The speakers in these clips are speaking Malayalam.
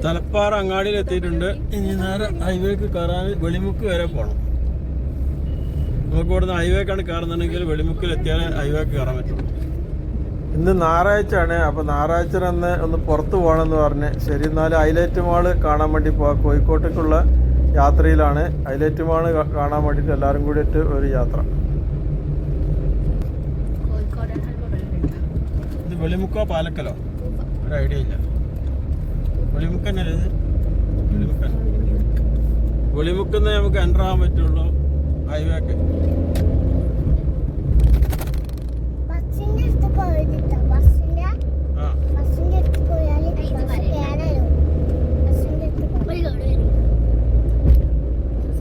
തലപ്പാറ അങ്ങാടിയിൽ എത്തിയിട്ടുണ്ട്. ഇനി നേരെ ഹൈവേക്ക് കയറാൻ വെളിമുക്ക് വരെ പോകണം. നമുക്ക് ഇവിടുന്ന് ഹൈവേക്കാണ് കയറുന്നുണ്ടെങ്കിൽ വെളിമുക്കിൽ എത്തിയാൽ ഹൈവേക്ക് കയറാൻ പറ്റുള്ളൂ. ഇന്ന് ഞായറാഴ്ചയാണ്. അപ്പോൾ ഞായറാഴ്ച അന്ന് ഒന്ന് പുറത്ത് പോകണമെന്ന് പറഞ്ഞ് ശരി എന്നാലും ഹൈലൈറ്റ് മാള് കാണാൻ വേണ്ടി പോവാം. കോഴിക്കോട്ടേക്കുള്ള യാത്രയിലാണ്. ഹൈലൈറ്റ് മാള് കാണാൻ വേണ്ടിയിട്ട് എല്ലാവരും കൂടിയിട്ട് ഒരു യാത്ര. ഇത് വെളിമുക്കോ പാലക്കലോ ഒരു ഐഡിയ ഇല്ല. വെളിമുക്ക് തന്നെയല്ലേ ഇത്? വെളിമുക്കിന്ന് നമുക്ക് എൻ്റർ ആകാൻ പറ്റുള്ളൂ ഹൈവേക്ക്.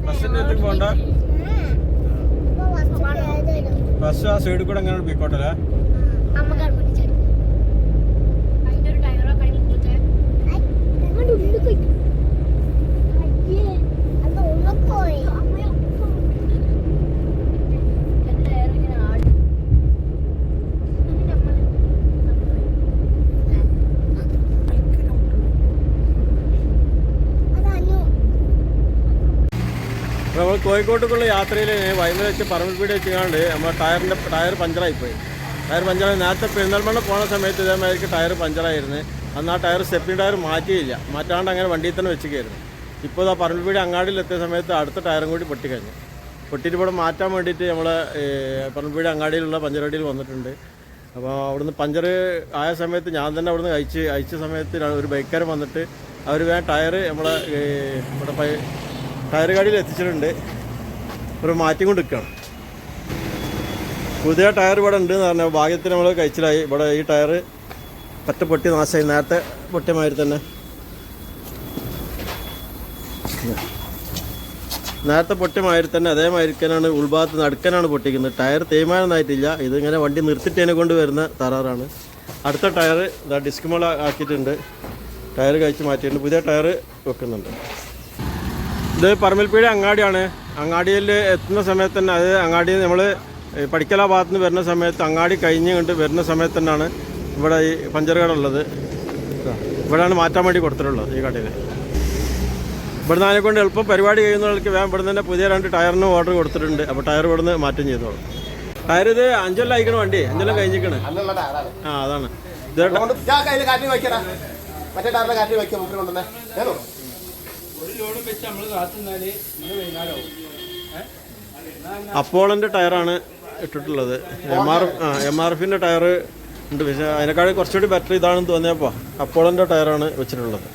ബസ്സിന്റെ അടുത്ത് പോണ്ട. ബസ് ആ സൈഡിൽ കൂടെ എങ്ങനെ പോയിക്കോട്ടല്ലേ? നമ്മൾ കോഴിക്കോട്ടേക്കുള്ള യാത്രയിൽ വൈകുന്നേരം വെച്ച് പറമ്പിൽപ്പീടി വെച്ചുകൊണ്ട് നമ്മൾ ടയർ പഞ്ചറായിപ്പോയി. ടയർ പഞ്ചറായി. നേരത്തെ പെരുന്തൽമണ്ണ പോണ സമയത്ത് ഇതേമാതിരിക്ക് ടയർ പഞ്ചറായിരുന്നു. അന്ന് ആ ടയർ സ്റ്റെപ്പിംഗ് ടയർ മാറ്റിയില്ല. മാറ്റാണ്ട് അങ്ങനെ വണ്ടിയിൽ തന്നെ വെച്ചിരിക്കുന്നു. ഇപ്പോൾ ആ പറമ്പിൽപ്പീടി അങ്ങാടിയിൽ എത്തിയ സമയത്ത് അടുത്ത ടയറും കൂടി പൊട്ടിക്കഴിഞ്ഞു. പൊട്ടിയിട്ട് ഇവിടെ മാറ്റാൻ വേണ്ടിയിട്ട് നമ്മൾ പറമ്പിൽപ്പീടി അങ്ങാടിയിലുള്ള പഞ്ചറടിയിൽ വന്നിട്ടുണ്ട്. അപ്പോൾ അവിടുന്ന് പഞ്ചർ ആയ സമയത്ത് ഞാൻ തന്നെ അവിടുന്ന് അയച്ച സമയത്ത് ഒരു ബൈക്കാരൻ വന്നിട്ട് അവർ വേഗം ടയർ നമ്മളെ ഇവിടെ ടയർ ഗാഡിയിൽ എത്തിച്ചിട്ടുണ്ട്. ഒരു മാറ്റി കൊണ്ട് നിൽക്കുകയാണ്. പുതിയ ടയർ ഇവിടെ ഉണ്ടെന്ന് പറഞ്ഞാൽ ഭാഗ്യത്തിന് നമ്മൾ കഴിച്ചിലായി. ഇവിടെ ഈ ടയർ പറ്റ പൊട്ടി നാശമായി. നേരത്തെ പൊട്ടിയമാതിരി തന്നെ അതേമാതിരിക്കാനാണ് ഉൾഭാഗത്ത് നടുക്കാനാണ് പൊട്ടിക്കുന്നത്. ടയർ തേയ്മാനൊന്നായിട്ടില്ല. ഇതിങ്ങനെ വണ്ടി നിർത്തിട്ടതിനെ കൊണ്ട് വരുന്ന തറാറാണ്. അടുത്ത ടയർ ഇതാ ഡിസ്ക് മോൾ ആക്കിയിട്ടുണ്ട്. ടയർ കഴിച്ച് മാറ്റിയിട്ടുണ്ട്. പുതിയ ടയർ വെക്കുന്നുണ്ട്. ഇത് പറമ്പിൽപ്പീടി അങ്ങാടിയാണ്. അങ്ങാടിയിൽ എത്തുന്ന സമയത്ത് തന്നെ അത് അങ്ങാടിയിൽ നമ്മൾ പടിക്കല ഭാഗത്ത് നിന്ന് വരുന്ന സമയത്ത് അങ്ങാടി കഴിഞ്ഞ് കൊണ്ട് വരുന്ന സമയത്ത് തന്നെയാണ് ഇവിടെ ഈ പഞ്ചർ കട ഉള്ളത്. ഇവിടെയാണ് മാറ്റാൻ വേണ്ടി കൊടുത്തിട്ടുള്ളത് ഈ കടയിൽ. ഇവിടുന്ന് അതിനെക്കൊണ്ട് എളുപ്പം പരിപാടി കഴിയുന്നവർക്ക് വേഗം ഇവിടുന്ന് തന്നെ പുതിയ 2 ടയറിന് ഓർഡർ കൊടുത്തിട്ടുണ്ട്. അപ്പോൾ ടയർ ഇവിടുന്ന് മാറ്റം ചെയ്തോളും. ടയർ ഇത് 5 കൊല്ലം അയക്കണം. വണ്ടി 5 കൊല്ലം കഴിഞ്ഞിരിക്കണ്. ആ അതാണ് അപ്പോളൻ്റെ ടയറാണ് ഇട്ടിട്ടുള്ളത്. MRFിൻ്റെ ടയർ ഉണ്ട്. പക്ഷേ അതിനേക്കാൾ കുറച്ചുകൂടി ബെറ്റർ ഇതാണെന്ന് തോന്നിയപ്പോൾ അപ്പോളൻ്റെ ടയറാണ് വെച്ചിട്ടുള്ളത്.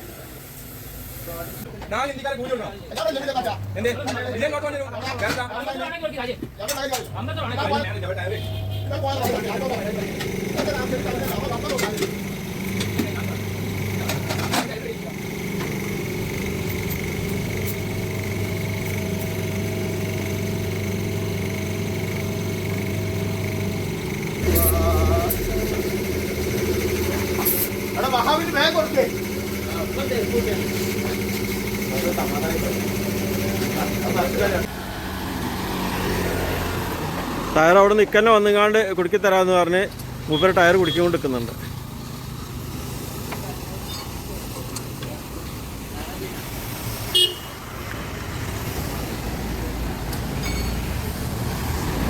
ടയർ അവിടെ നിൽക്കന്നെ വന്നുകാണ്ട് കുടുക്കി തരാമെന്ന് പറഞ്ഞ് മൂപ്പര് ടയർ കുടിക്കൊണ്ട് നിൽക്കുന്നുണ്ട്.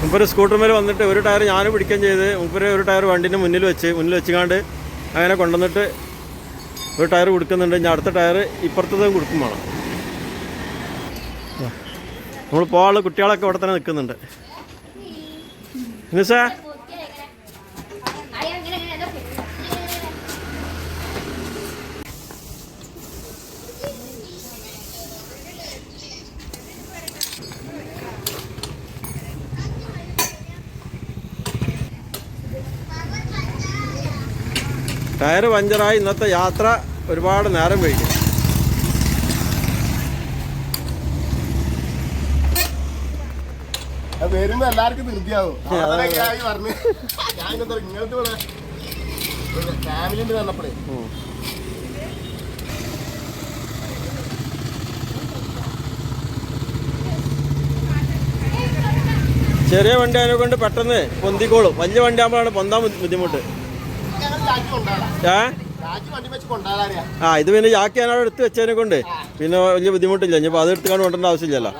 മൂപ്പര് സ്കൂട്ടർമേൽ വന്നിട്ട് ഒരു ടയർ ഞാൻ പിടിക്കുകയും ചെയ്ത് മൂപ്പര് ഒരു ടയർ വണ്ടീൻ്റെ മുന്നിൽ വെച്ചുകാണ്ട് അങ്ങനെ കൊണ്ടുവന്നിട്ട് ഒരു ടയർ കൊടുക്കുന്നുണ്ട്. ഇനി അടുത്ത ടയർ ഇപ്പുറത്തതും കൊടുക്കും വേണം. നമ്മൾ പോകാനുള്ള കുട്ടികളൊക്കെ ഇവിടെ തന്നെ നിൽക്കുന്നുണ്ട്. നിസ ടയർ പഞ്ചറായി. ഇന്നത്തെ യാത്ര ഒരുപാട് നേരം വൈകി. വരുമ്പോ എല്ലാവർക്കും ധൃതിയാവും. ഞാൻ ഇങ്ങനത്തെ ഫാമിലിന്റെ വന്നപ്പോഴേ ചെറിയ വണ്ടി അതിനെ കൊണ്ട് പെട്ടെന്ന് പൊന്തിക്കോളും. വലിയ വണ്ടി ആകുമ്പോഴാണ് പൊന്താൻ ബുദ്ധിമുട്ട്. രാജി വണ്ടി വെച്ച് കൊണ്ടാകാറിയാ. ആ ഇത് പിന്നെ ജാക്കി ഞാനവിടെ എടുത്ത് വെച്ചതിനെ കൊണ്ട് പിന്നെ വലിയ ബുദ്ധിമുട്ടില്ല. ഇനിയിപ്പോൾ അത് എടുത്തുകൊണ്ട് കൊണ്ടേണ്ട ആവശ്യമില്ലല്ലോ.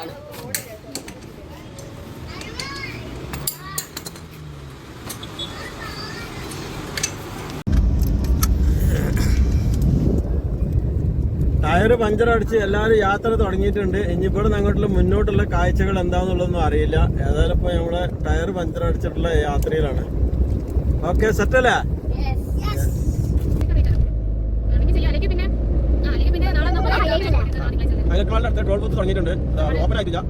ടയർ പഞ്ചറടിച്ച് എല്ലാവരും യാത്ര തുടങ്ങിയിട്ടുണ്ട്. ഇനി ഇവിടെ നിന്ന് അങ്ങോട്ടുള്ള മുന്നോട്ടുള്ള കാഴ്ചകൾ എന്താണെന്നുള്ളതൊന്നും അറിയില്ല. ഏതായാലും ഇപ്പോൾ നമ്മുടെ ടയർ പഞ്ചറടിച്ചിട്ടുള്ള യാത്രയിലാണ്. ഓക്കെ, സെറ്റല്ലേ? അതിനേക്കാളും ടോൾ ബൂത്ത് തുടങ്ങിയിട്ടുണ്ട്. ഓപ്പൺ ആയിട്ടില്ല.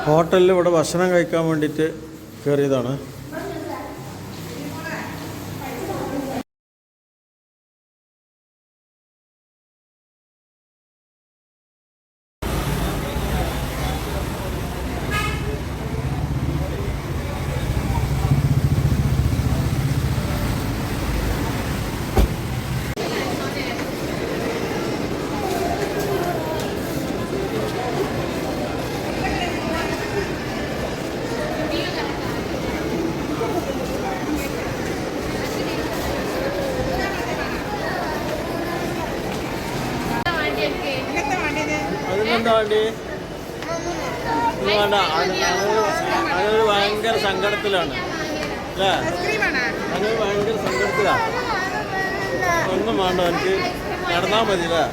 ഹോട്ടലിൽ ഇവിടെ ഭക്ഷണം കഴിക്കാൻ വേണ്ടിയിട്ട് കയറിയതാണ്. അതിനെന്താ വേണ്ടി? വേണ്ട, അതൊരു ഭയങ്കര സങ്കടത്തിലാണ് അല്ലേ? അത് ഭയങ്കര സങ്കടത്തിലാണ്. ഒന്നും വേണ്ട, എനിക്ക് നടന്നാൽ മതി അല്ലേ?